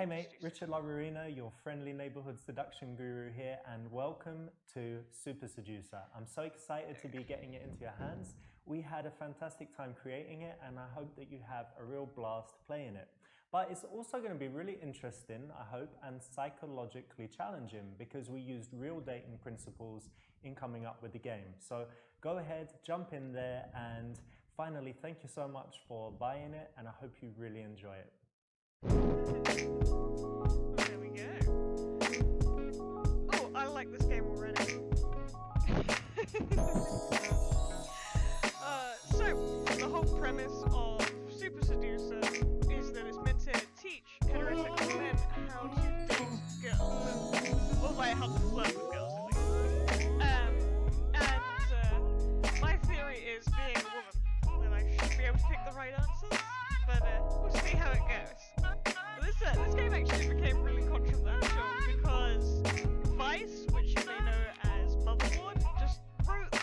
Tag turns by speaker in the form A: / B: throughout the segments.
A: Hey mate, Richard Laurina, your friendly neighborhood seduction guru here, and welcome to Super Seducer. I'm so excited to be getting it into your hands. We had a fantastic time creating it, and I hope that you have a real blast playing it. But it's also going to be really interesting, I hope, and psychologically challenging because we used real dating principles in coming up with the game. So go ahead, jump in there, and finally, thank you so much for buying it, and I hope you really enjoy it.
B: There we go. Oh, I like this game already. So, the whole premise of Super Seducer is that it's meant to teach heterosexual men how to date girls. Or like how to flirt with girls, at least. And my theory is, being a woman, that I should be able to pick the right answers, but we'll see how it goes. This game actually became really controversial because Vice, which you may know as Motherboard, just wrote a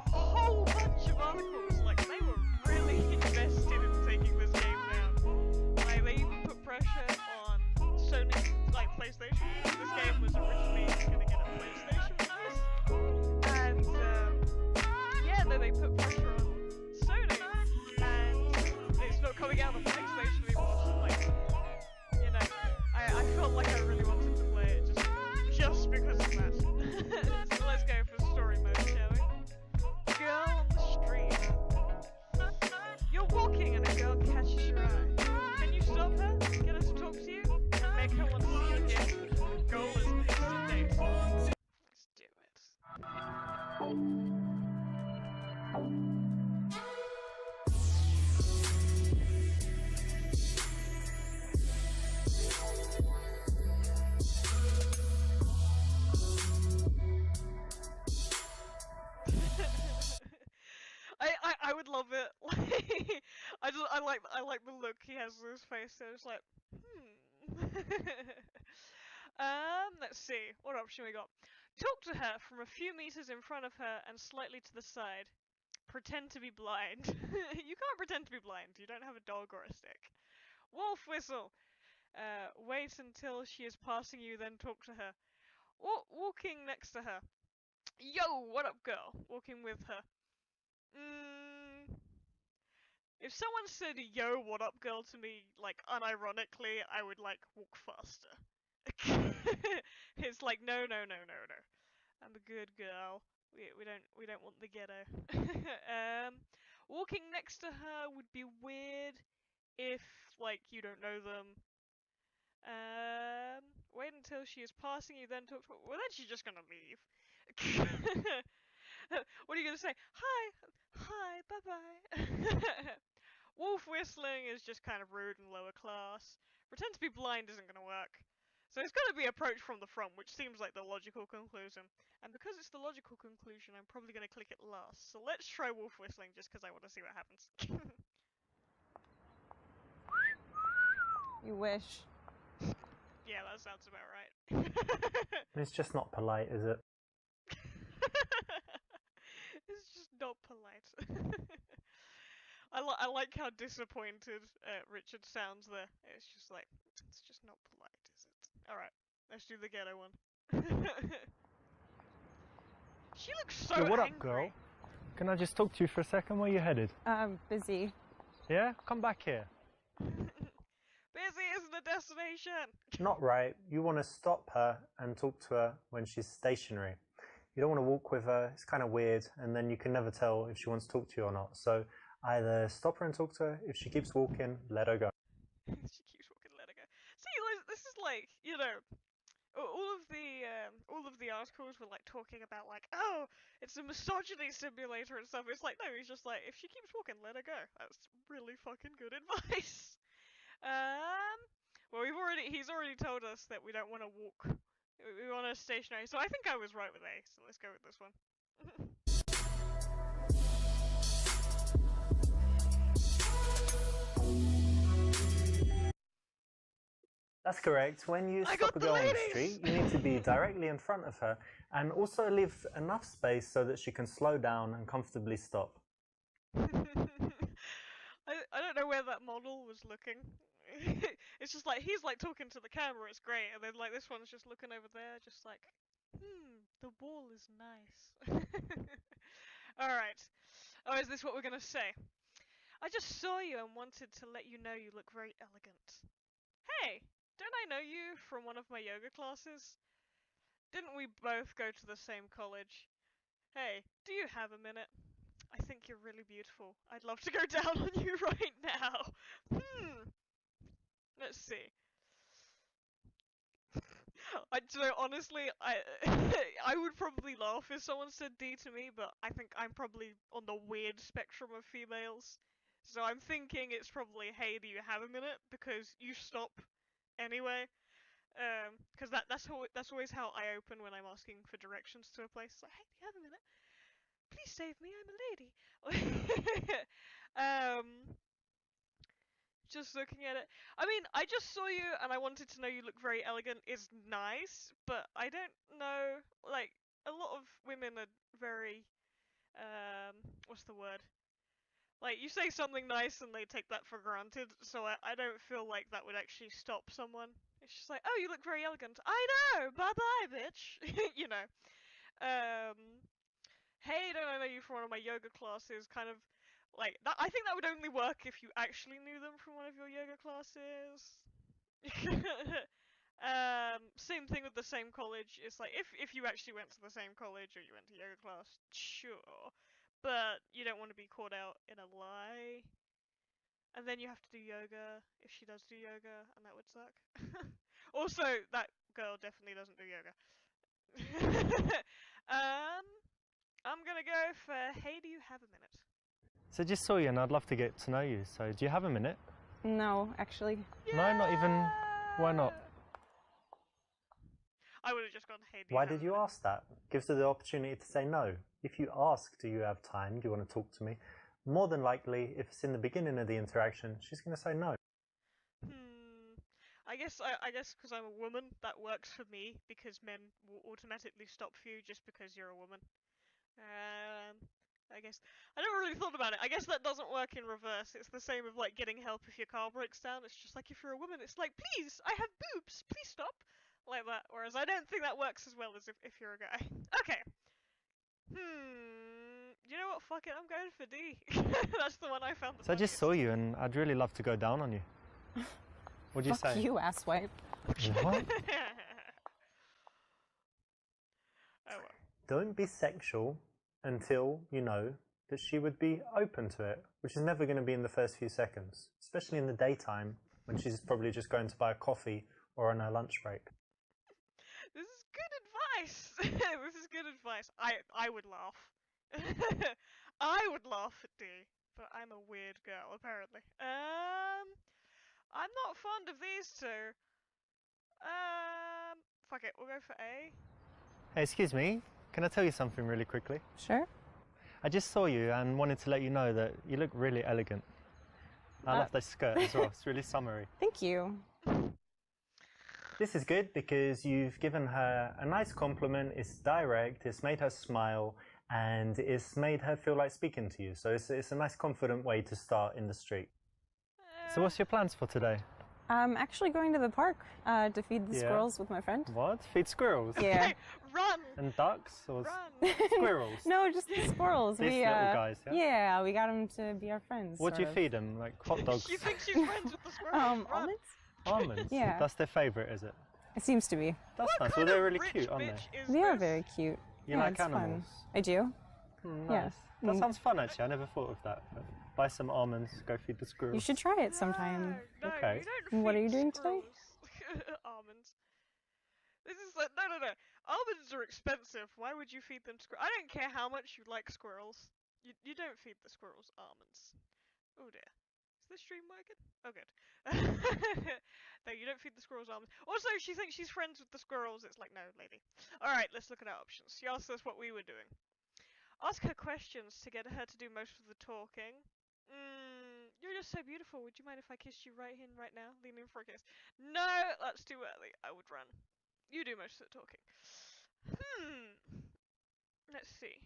B: whole bunch of articles. Like, they were really invested in taking this game down. Like, they even put pressure on Sony, like PlayStation. This game was originally going to get a PlayStation first, and yeah, then they put pressure on Sony, and it's not coming out on PlayStation anymore. So, like, I felt like I really wanted to play it just because of that. So let's go for story mode, shall we? Girl on the street. You're walking and a girl catches your eye. Can you stop her? Get her to talk to you? And make her want to see you again? Goal is instant date. Let's do it. I would love it. Like, I like the look he has on his face. So it's like, let's see, what option we got? Talk to her from a few meters in front of her and slightly to the side. Pretend to be blind. You can't pretend to be blind. You don't have a dog or a stick. Wolf whistle. Wait until she is passing you, then talk to her. Walking next to her. Yo, what up, girl? Walking with her. If someone said, yo, what up, girl, to me, like, unironically, I would, like, walk faster. It's like, no. I'm a good girl. We don't want the ghetto. Walking next to her would be weird if, like, you don't know them. Wait until she is passing you, then talk to her. Well, then she's just gonna leave. What are you gonna say? Hi, bye-bye. Wolf whistling is just kind of rude and lower class. Pretend to be blind isn't gonna work. So it's gotta be approach from the front, which seems like the logical conclusion. And because it's the logical conclusion, I'm probably gonna click it last. So let's try wolf whistling just because I want to see what happens.
C: You wish.
B: Yeah, that sounds about right.
A: It's just not polite, is it?
B: It's just not polite. I like how disappointed Richard sounds there. It's just like, it's just not polite, is it? Alright, let's do the ghetto one. She looks so
A: Yo, what up,
B: angry.
A: girl? Can I just talk to you for a second? Where you headed?
C: Busy.
A: Yeah? Come back here.
B: Busy isn't a destination!
A: Not right. You want to stop her and talk to her when she's stationary. You don't want to walk with her. It's kind of weird, and then you can never tell if she wants to talk to you or not. So either stop her and talk to her. If she keeps walking, let her go.
B: She keeps walking, let her go. See, this is like, you know, all of the articles were like talking about like, oh, it's a misogyny simulator and stuff. It's like, no, he's just like, if she keeps walking, let her go. That's really fucking good advice. Well, he's already told us that we don't want to walk. We want a stationary. So I think I was right with A. So let's go with this one.
A: That's correct. When you stop a girl on the street, you need to be directly in front of her and also leave enough space so that she can slow down and comfortably stop.
B: I don't know where that model was looking. It's just like he's like talking to the camera, it's great, and then like this one's just looking over there, just like, the wall is nice. Alright. Oh, is this what we're gonna say? I just saw you and wanted to let you know you look very elegant. Hey, don't I know you from one of my yoga classes? Didn't we both go to the same college? Hey, do you have a minute? I think you're really beautiful. I'd love to go down on you right now. Let's see. I don't know, honestly, I would probably laugh if someone said D to me, but I think I'm probably on the weird spectrum of females. So I'm thinking it's probably, hey, do you have a minute? Because you stop anyway. Because that's always how I open when I'm asking for directions to a place. It's like, hey, do you have a minute? Please save me, I'm a lady. Just looking at it. I mean, I just saw you and I wanted to know you look very elegant is nice, but I don't know, like, a lot of women are very, what's the word? Like, you say something nice and they take that for granted, so I don't feel like that would actually stop someone. It's just like, oh, you look very elegant. I know! Bye-bye, bitch! You know. Hey, don't I know you from one of my yoga classes? Kind of like that. I think that would only work if you actually knew them from one of your yoga classes. Same thing with the same college. It's like if you actually went to the same college or you went to yoga class, sure, but you don't want to be caught out in a lie. And then you have to do yoga if she does do yoga, and that would suck. Also, that girl definitely doesn't do yoga. I'm gonna go for, hey, do you have a minute?
A: So just saw you and I'd love to get to know you. So do you have a minute?
C: No, actually.
A: No, not even. Why not?
B: I would have just gone, hey, do you
A: Why
B: have
A: did
B: a
A: you
B: minute?
A: ask that? Gives her the opportunity to say no. If you ask, do you have time? Do you want to talk to me? More than likely, if it's in the beginning of the interaction, she's going to say no.
B: I guess because I'm a woman, that works for me because men will automatically stop for you just because you're a woman. I guess I never really thought about it. I guess that doesn't work in reverse. It's the same with like getting help if your car breaks down. It's just like if you're a woman, it's like, please, I have boobs, please stop, like that. Whereas I don't think that works as well as if you're a guy. Okay. You know what? Fuck it. I'm going for D. That's the one I found the
A: So I just saw you and I'd really love to go down on you. What'd you
C: Fuck
A: say?
C: you, asswipe.
A: What?
B: Oh well.
A: Don't be sexual until you know that she would be open to it, which is never going to be in the first few seconds, especially in the daytime when she's probably just going to buy a coffee or on her lunch break.
B: This is good advice. This is good advice. I would laugh. I would laugh at D, but I'm a weird girl apparently. I'm not fond of these two. Fuck it. We'll go for A.
A: Hey, excuse me, can I tell you something really quickly?
C: Sure.
A: I just saw you and wanted to let you know that you look really elegant. I love that skirt as well, it's really summery.
C: Thank you.
A: This is good because you've given her a nice compliment, it's direct, it's made her smile, and it's made her feel like speaking to you. So it's a nice confident way to start in the street. So what's your plans for today?
C: I'm actually going to the park to feed the squirrels with my friend.
A: What? Feed squirrels?
C: Yeah.
B: Run!
A: And ducks? Or
B: Run!
A: squirrels?
C: No, just the squirrels.
A: These little guys, yeah?
C: Yeah, we got them to be our friends.
A: What do you
C: sort of.
A: feed them? Like hot dogs?
B: You think she's friends with the squirrel? Run.
C: Almonds?
A: Almonds?
C: Yeah.
A: That's their favourite, is it?
C: It seems to be.
A: That's
B: What
A: nice.
B: kind
A: Well, they're
B: of
A: really
B: rich
A: cute, aren't
B: bitch
A: they?
B: is
C: They are
B: this?
C: very cute.
A: You
C: Yeah,
A: like
C: it's fun.
A: animals?
C: I do.
A: Nice.
C: Yeah.
A: That sounds fun, actually. I never thought of that. But buy some almonds, go feed the squirrels.
C: You should try it sometime.
B: No,
A: Okay.
B: you don't
C: What are
B: feed
C: you doing today?
B: squirrels almonds. This is like, no. Almonds are expensive. Why would you feed them squirrels? I don't care how much you like squirrels. You don't feed the squirrels almonds. Oh dear. Is this stream working? Oh good. No, you don't feed the squirrels almonds. Also, she thinks she's friends with the squirrels. It's like, no, lady. Alright, let's look at our options. She asked us what we were doing. Ask her questions to get her to do most of the talking. You're just so beautiful. Would you mind if I kissed you right here and right now? Lean in for a kiss. No, that's too early. I would run. You do most of the talking. Let's see.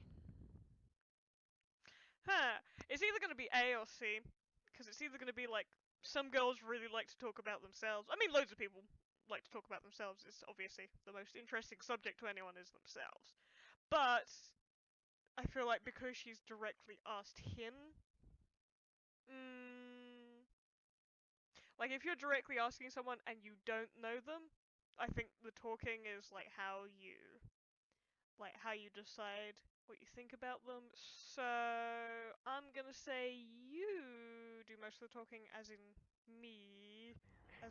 B: It's either going to be A or C. Because it's either going to be like some girls really like to talk about themselves. I mean, loads of people like to talk about themselves. It's obviously the most interesting subject to anyone is themselves. But I feel like because she's directly asked him, like if you're directly asking someone and you don't know them, I think the talking is like how you decide what you think about them. So I'm gonna say you do most of the talking, as in me.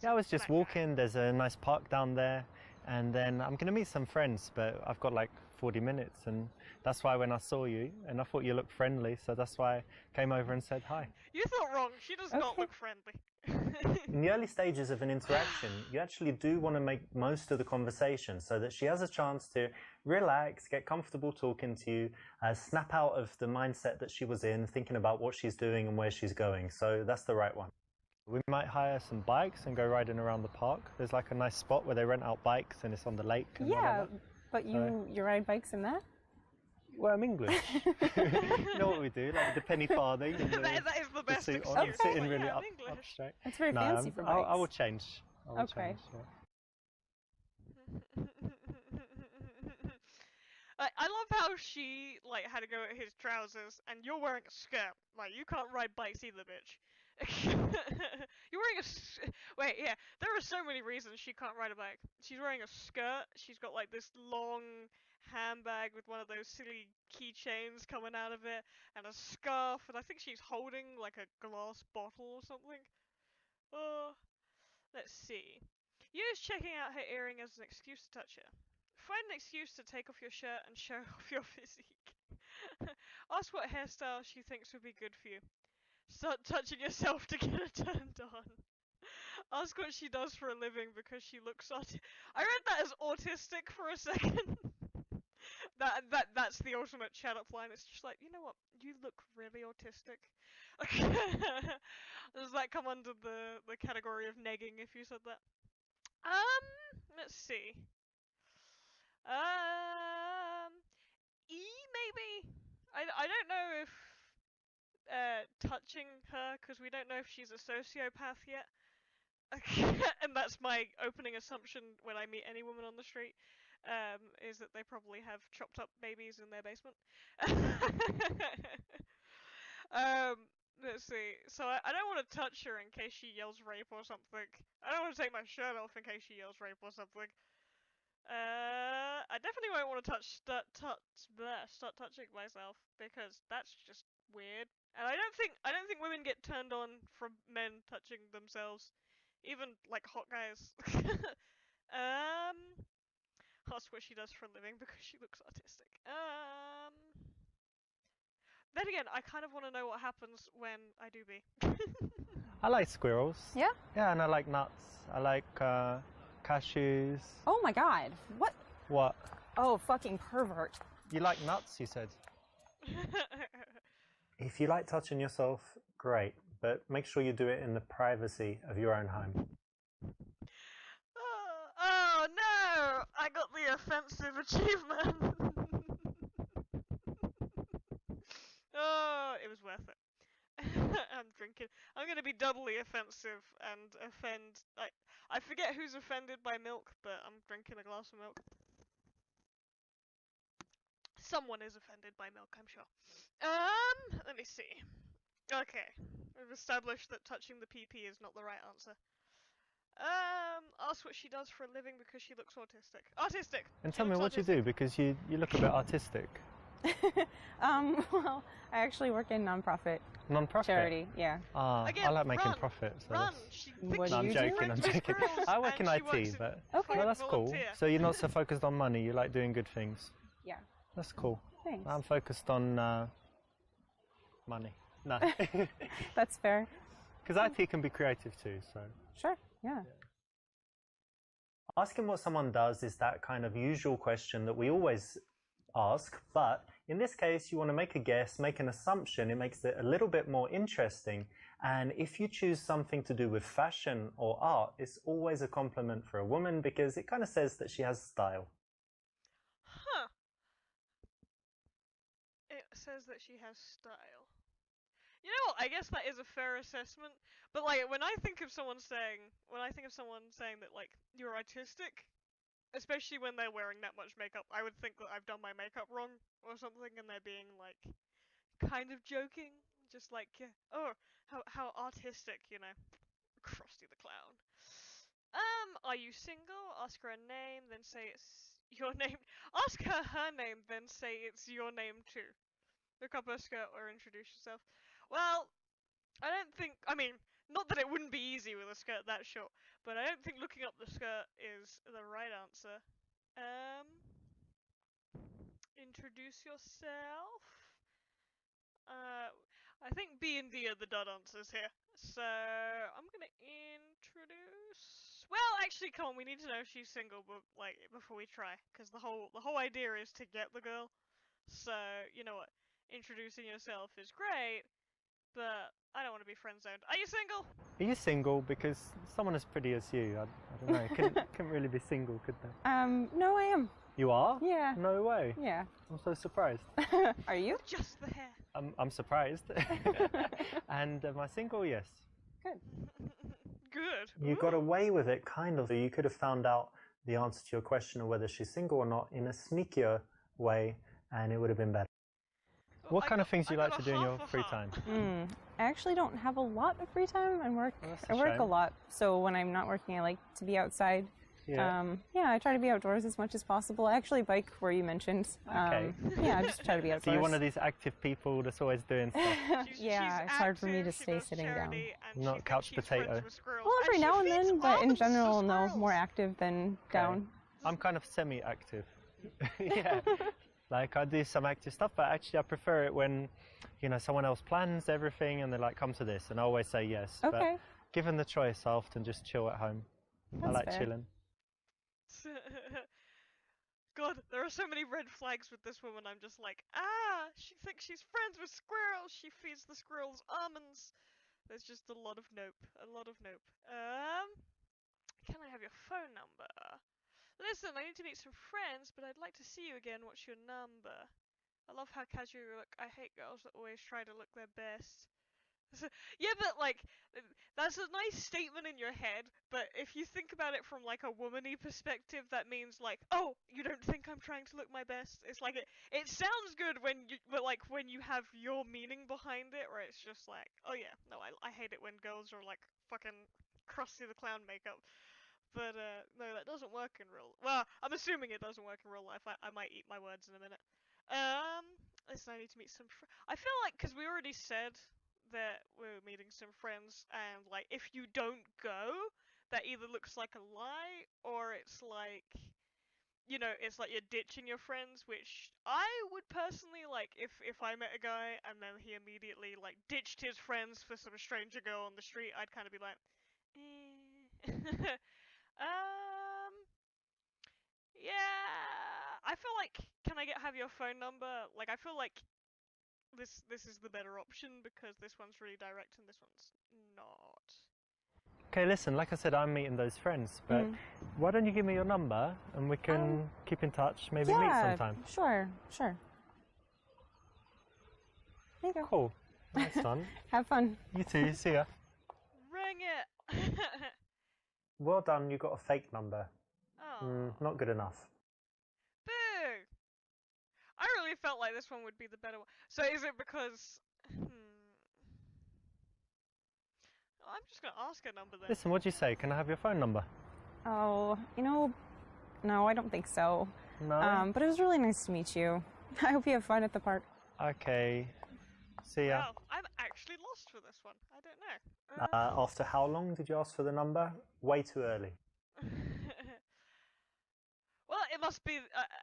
A: Yeah, I was just walking. There's a nice park down there, and then I'm gonna meet some friends, but I've got like 40 minutes, and that's why when I saw you, and I thought you looked friendly, so that's why I came over and said hi.
B: You thought wrong. She does not look friendly.
A: In the early stages of an interaction, you actually do want to make most of the conversation so that she has a chance to relax, get comfortable talking to you, snap out of the mindset that she was in, thinking about what she's doing and where she's going. So that's the right one. We might hire some bikes and go riding around the park. There's like a nice spot where they rent out bikes and it's on the lake. And
C: yeah, but you ride bikes in that?
A: Well, I'm English. You know what we do, like the penny farthing. And
B: that is the best excuse.
A: I'm sitting really
B: yeah,
A: up straight.
C: It's very fancy for bikes.
A: I will change.
C: Okay.
B: I love how she like had to go at his trousers, and you're wearing a skirt. Like you can't ride bikes either, bitch. You're wearing wait, yeah. There are so many reasons she can't ride a bike. She's wearing a skirt. She's got like this long handbag with one of those silly keychains coming out of it, and a scarf, and I think she's holding like a glass bottle or something. Let's see. Use checking out her earring as an excuse to touch her. Find an excuse to take off your shirt and show off your physique. Ask what hairstyle she thinks would be good for you. Start touching yourself to get her turned on. Ask what she does for a living because she looks I read that as autistic for a second. That's the ultimate chat up line. It's just like, you know what? You look really autistic. Does that come under the category of negging if you said that? Let's see. E maybe? I don't know if touching her, because we don't know if she's a sociopath yet. And that's my opening assumption when I meet any woman on the street, is that they probably have chopped up babies in their basement. Let's see. So I don't want to touch her in case she yells rape or something. I don't want to take my shirt off in case she yells rape or something. I definitely won't want to start touching myself, because that's just weird. And I don't think women get turned on from men touching themselves, even like hot guys. Ask what she does for a living because she looks autistic. Then again, I kind of want to know what happens when I do be.
A: I like squirrels.
C: Yeah?
A: Yeah, and I like nuts. I like cashews.
C: Oh my god. What?
A: What?
C: Oh, fucking pervert.
A: You like nuts, you said. If you like touching yourself, great. But make sure you do it in the privacy of your own home.
B: Oh no! I got the offensive achievement! Oh, it was worth it. I'm drinking. I'm gonna be doubly offensive and offend. I forget who's offended by milk, but I'm drinking a glass of milk. Someone is offended by milk, I'm sure. Let me see. Okay, we've established that touching the PP is not the right answer. Ask what she does for a living because she looks autistic. Autistic!
A: And tell me what you do, because you look a bit artistic.
C: Well, I actually work in non-profit charity. Yeah.
B: Again,
A: I like making profit. So
B: run.
C: What
A: no,
C: do
A: I'm
C: you
A: joking.
C: do?
A: I'm joking. I work in IT, but
C: Okay.
A: no, that's cool. So you're not so focused on money. You like doing good things.
C: Yeah.
A: That's cool.
C: Thanks.
A: I'm focused on money. No.
C: That's fair.
A: Because IT can be creative too. So.
C: Sure. Yeah.
A: Asking what someone does is that kind of usual question that we always ask, but in this case you want to make a guess, make an assumption. It makes it a little bit more interesting, and if you choose something to do with fashion or art, it's always a compliment for a woman because it kind of says that she has style.
B: Huh. It says that she has style. You know what? I guess that is a fair assessment. But like, when I think of someone saying that like you're artistic, especially when they're wearing that much makeup, I would think that I've done my makeup wrong or something, and they're being like kind of joking, just like, oh, how artistic, you know, Krusty the Clown. Are you single? Ask her a name, then say it's your name. Ask her name, then say it's your name too. Look up her skirt or introduce yourself. Well, I don't think. I mean, not that it wouldn't be easy with a skirt that short, but I don't think looking up the skirt is the right answer. Introduce yourself. I think B and D are the dud answers here. So I'm gonna introduce. Well, actually, come on. We need to know if she's single, but like before we try, because the whole idea is to get the girl. So you know what? Introducing yourself is great, but I don't want to be friend zoned. Are you single?
A: Are you single? Because someone as pretty as you, I don't know, couldn't really be single, could they?
C: No, I am.
A: You are?
C: Yeah.
A: No way.
C: Yeah.
A: I'm so surprised.
C: Are you?
B: Just the hair.
A: I'm surprised. And am I single? Yes.
C: Good.
B: Good.
A: You got away with it, kind of. You could have found out the answer to your question of whether she's single or not in a sneakier way, and it would have been better. What kind of things do you like to do in your free time?
C: I actually don't have a lot of free time. I work a lot, so when I'm not working, I like to be outside.
A: Yeah.
C: I try to be outdoors as much as possible. I actually bike where you mentioned.
A: Okay.
C: Yeah, I just try to be outdoors.
A: So you're one of these active people that's always doing stuff.
B: She's
C: it's hard for me to stay sitting down.
A: Not couch potato.
C: Well, every now and then, but in general, no, more active than down.
A: I'm kind of semi-active. Yeah. Like I do some active stuff, but actually I prefer it when, you know, someone else plans everything and they're like, come to this, and I always say yes.
C: Okay.
A: But given the choice, I often just chill at home. I like chilling.
B: God, there are so many red flags with this woman. I'm just like, she thinks she's friends with Squirrel. She feeds the squirrels almonds. There's just a lot of nope. Can I have your phone number? Listen, I need to meet some friends, but I'd like to see you again. What's your number? I love how casual you look. I hate girls that always try to look their best. Yeah, but like, that's a nice statement in your head, but if you think about it from like a womany perspective, that means like, oh, you don't think I'm trying to look my best? It's like, it sounds good when you have your meaning behind it, where it's just like, oh yeah, no, I hate it when girls are like fucking Krusty the Clown makeup. But no, that doesn't work in real. Well, I'm assuming it doesn't work in real life. I might eat my words in a minute. Listen, I need to meet some. I feel like because we already said that we're meeting some friends, and like if you don't go, that either looks like a lie or it's like, you know, it's like you're ditching your friends, which I would personally like if I met a guy and then he immediately like ditched his friends for some stranger girl on the street, I'd kind of be like, yeah, I feel like, can I have your phone number? Like, I feel like this is the better option because this one's really direct and this one's not.
A: Okay, listen, like I said, I'm meeting those friends, but why don't you give me your number and we can keep in touch, maybe meet sometime.
C: Sure. There you go.
A: Cool. Nice one.
C: Have fun.
A: You too, see ya.
B: Ring it!
A: Well done, you got a fake number.
B: Oh.
A: Not good enough.
B: Boo! I really felt like this one would be the better one. So is it because... I'm just gonna ask her number then.
A: Listen, what do you say? Can I have your phone number?
C: Oh, no, I don't think so.
A: No?
C: But it was really nice to meet you. I hope you have fun at the park.
A: Okay. See ya.
B: Well, I'm actually lost for this one. I don't know.
A: After how long did you ask for the number? Way too early.
B: Well, it must be.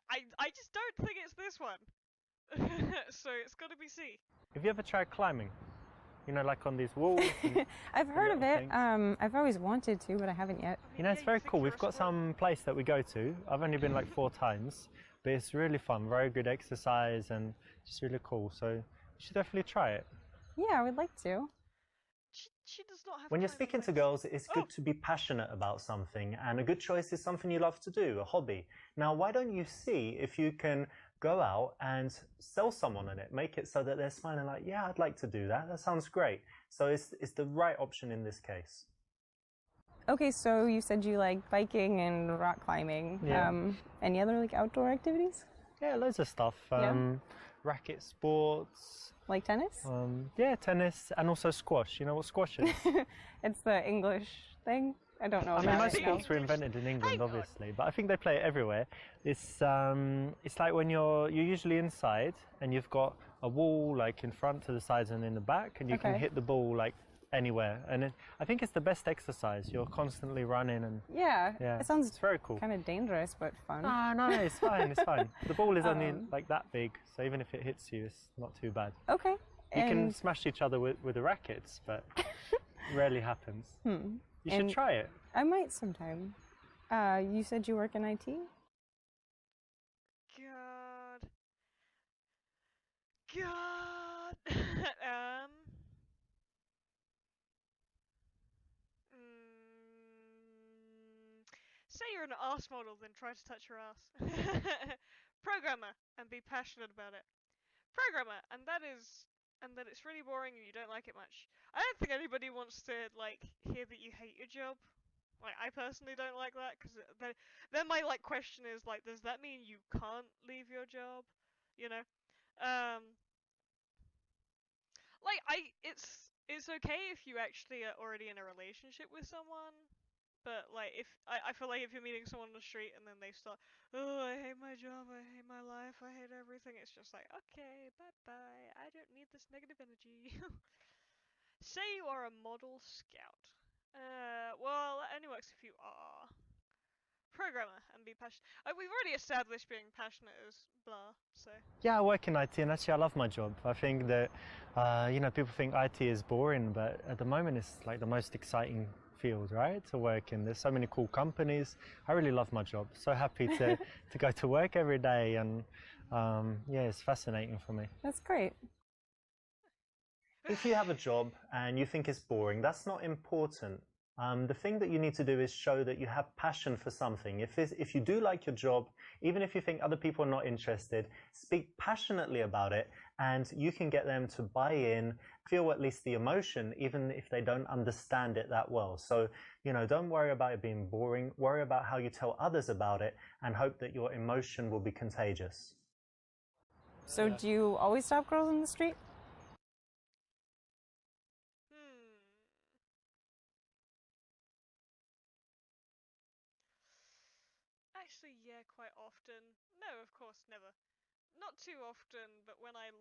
B: I just don't think it's this one. So it's got to be C.
A: Have you ever tried climbing? You know, like on these walls?
C: I've heard of it. I've always wanted to, but I haven't yet.
A: You know, it's very cool. We've got some place that we go to. I've only been like 4 times, but it's really fun. Very good exercise and just really cool. So you should definitely try it.
C: Yeah, I would like to.
B: She does not have.
A: When you're speaking to girls, it's good to be passionate about something, and a good choice is something you love to do, a hobby. Now, why don't you see if you can go out and sell someone on it. Make it so that they're smiling like, yeah, I'd like to do that. That sounds great. So it's the right option in this case.
C: Okay, so you said you like biking and rock climbing.
A: Yeah.
C: Any other like outdoor activities?
A: Yeah, loads of stuff. Racket sports.
C: Like tennis?
A: Yeah, tennis and also squash. You know what squash is?
C: It's the English thing. I don't know.
A: I mean, most
C: right
A: sports were invented in England, obviously, but I think they play it everywhere. It's like when you're usually inside and you've got a wall like in front, to the sides, and in the back, and you can hit the ball like anywhere. And I think it's the best exercise. You're constantly running and
C: yeah, it sounds
A: it's very cool.
C: Kind of dangerous, but fun.
A: No, it's fine. It's fine. The ball is only like that big, so even if it hits you, it's not too bad.
C: Okay.
A: You can smash each other with the rackets, but rarely happens. You should try it.
C: I might sometime. You said you work in IT?
B: God. Say you're an arse model, then try to touch your ass. Programmer and be passionate about it. Programmer, and that it's really boring and you don't like it much. I don't think anybody wants to like hear that you hate your job. Like, I personally don't like that, because then my like question is like, does that mean you can't leave your job? You know, like it's okay if you actually are already in a relationship with someone, but like if I feel like if you're meeting someone on the street and then they start, oh, I hate my job, I hate my life, I hate everything, it's just like, okay, bye bye, I don't need this negative energy. Say you are a model scout. Well, that only works if you are programmer and be passionate. We've already established being passionate is blah, so.
A: Yeah, I work in IT, and actually I love my job. I think that, people think IT is boring, but at the moment it's like the most exciting field, right, to work in. There's so many cool companies. I really love my job. So happy to go to work every day, and it's fascinating for me.
C: That's great.
A: If you have a job and you think it's boring, that's not important. The thing that you need to do is show that you have passion for something. If you do like your job, even if you think other people are not interested, speak passionately about it, and you can get them to buy in, feel at least the emotion, even if they don't understand it that well. So, don't worry about it being boring. Worry about how you tell others about it, and hope that your emotion will be contagious.
C: So do you always stop girls in the street?
B: Actually, yeah, quite often. No, of course, never. Not too often, but when I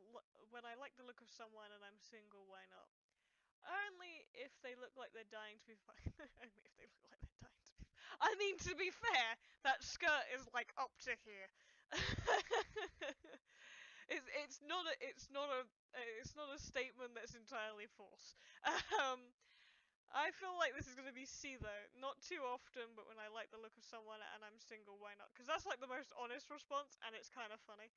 B: like the look of someone and I'm single, why not? Only if they look like they're dying to be Only if they look like they're dying to be I mean, to be fair, that skirt is like up to here. It's not a statement that's entirely false. I feel like this is going to be C though. Not too often, but when I like the look of someone and I'm single, why not? Because that's like the most honest response, and it's kind of funny.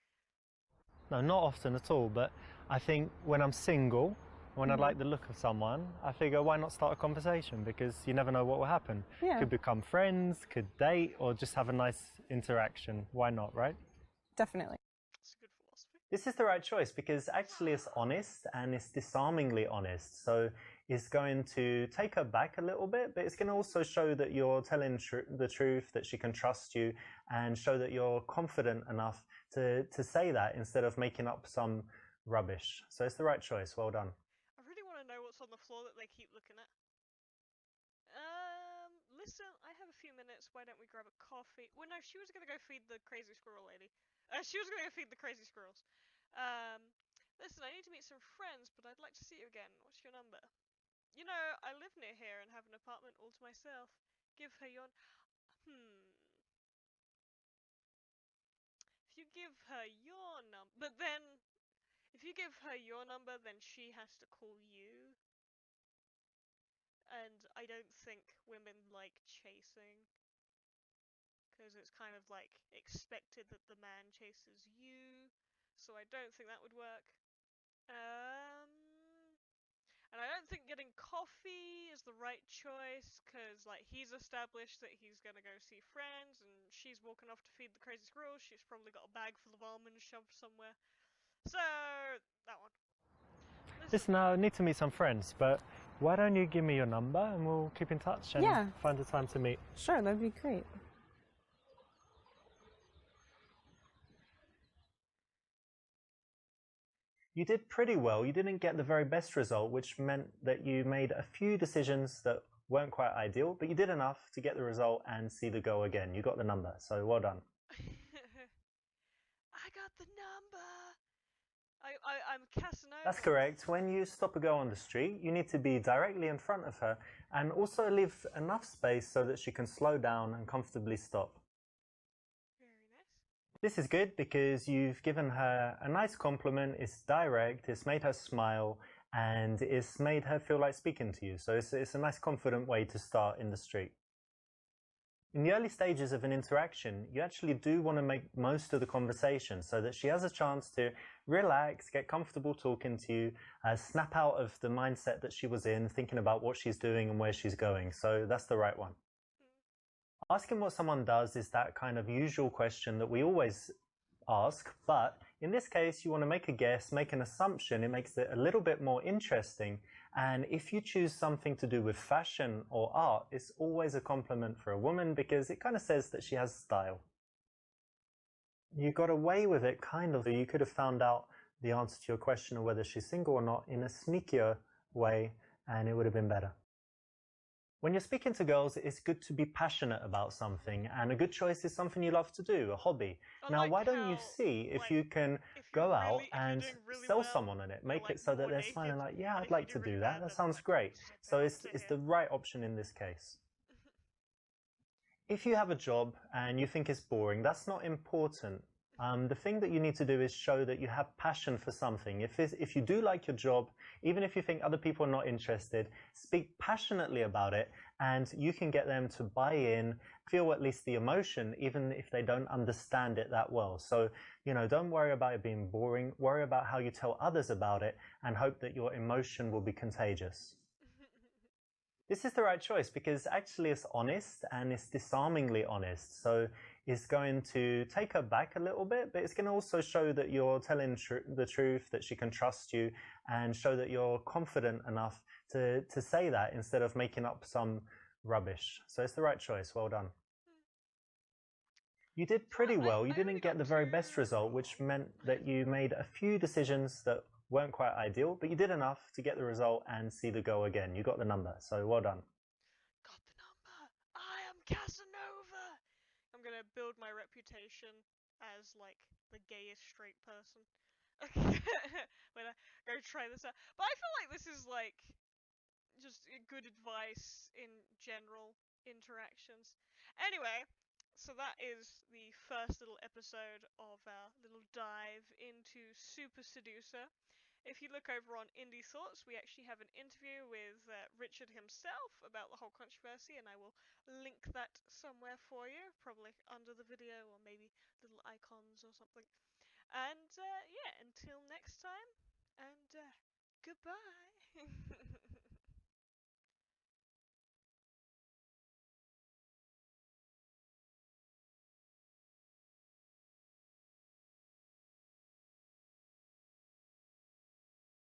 A: No, not often at all, but I think when I'm single, when I like the look of someone, I figure why not start a conversation, because you never know what will happen.
C: Yeah.
A: Could become friends, could date, or just have a nice interaction. Why not, right?
C: Definitely.
B: It's a good philosophy.
A: This is the right choice because actually it's honest and it's disarmingly honest. So it's going to take her back a little bit, but it's going to also show that you're telling the truth, that she can trust you, and show that you're confident enough to say that instead of making up some rubbish. So it's the right choice. Well done.
B: I really want to know what's on the floor that they keep looking at. Listen, I have a few minutes. Why don't we grab a coffee? Well, no, she was going to go feed the crazy squirrel lady. She was going to go feed the crazy squirrels. Listen, I need to meet some friends, but I'd like to see you again. What's your number? You know, I live near here and have an apartment all to myself. Give her your... If you give her your number... But then... If you give her your number, then she has to call you. And I don't think women like chasing. Because it's kind of like expected that the man chases you. So I don't think that would work. And I don't don't think getting coffee is the right choice, because, like, he's established that he's gonna go see friends, and she's walking off to feed the crazy squirrel. She's probably got a bag full of almonds shoved somewhere. So, that one.
A: Listen, I need to meet some friends, but why don't you give me your number and we'll keep in touch and find a time to meet?
C: Sure, that'd be great.
A: You did pretty well. You didn't get the very best result, which meant that you made a few decisions that weren't quite ideal, but you did enough to get the result and see the go again. You got the number, so well done.
B: I got the number. I'm Casanova.
A: That's correct. When you stop a girl on the street, you need to be directly in front of her and also leave enough space so that she can slow down and comfortably stop.
B: Very nice.
A: This is good because you've given her a nice compliment, it's direct, it's made her smile, and it's made her feel like speaking to you. So it's a nice confident way to start in the street. In the early stages of an interaction, you actually do want to make most of the conversation so that she has a chance to relax, get comfortable talking to you, snap out of the mindset that she was in, thinking about what she's doing and where she's going. So that's the right one. Asking what someone does is that kind of usual question that we always ask, but in this case, you want to make a guess, make an assumption. It makes it a little bit more interesting. And if you choose something to do with fashion or art, it's always a compliment for a woman because it kind of says that she has style. You got away with it, kind of. You could have found out the answer to your question of whether she's single or not in a sneakier way, and it would have been better. When you're speaking to girls, it's good to be passionate about something, and a good choice is something you love to do, a hobby. Now, why don't you see if you can go out and sell someone on it, make it so that they're smiling like, yeah, I'd like to do that, that sounds great. So it's the right option in this case. If you have a job and you think it's boring, that's not important. The thing that you need to do is show that you have passion for something. If you do like your job, even if you think other people are not interested, speak passionately about it and you can get them to buy in, feel at least the emotion, even if they don't understand it that well. So, don't worry about it being boring. Worry about how you tell others about it and hope that your emotion will be contagious. This is the right choice because actually it's honest and it's disarmingly honest. So it's going to take her back a little bit, but it's going to also show that you're telling the truth, that she can trust you, and show that you're confident enough to say that instead of making up some rubbish. So it's the right choice. Well done. You did pretty well. You didn't get the very best result, which meant that you made a few decisions that weren't quite ideal, but you did enough to get the result and see the go again. You got the number, so well done.
B: Got the number. I am Casanova. I'm gonna build my reputation as, like, the gayest straight person when I go try this out. But I feel like this is, like, just good advice in general interactions. Anyway, so that is the first little episode of our little dive into Super Seducer. If you look over on Indie Thoughts, we actually have an interview with Richard himself about the whole controversy, and I will link that somewhere for you, probably under the video or maybe little icons or something. And yeah, until next time, and goodbye.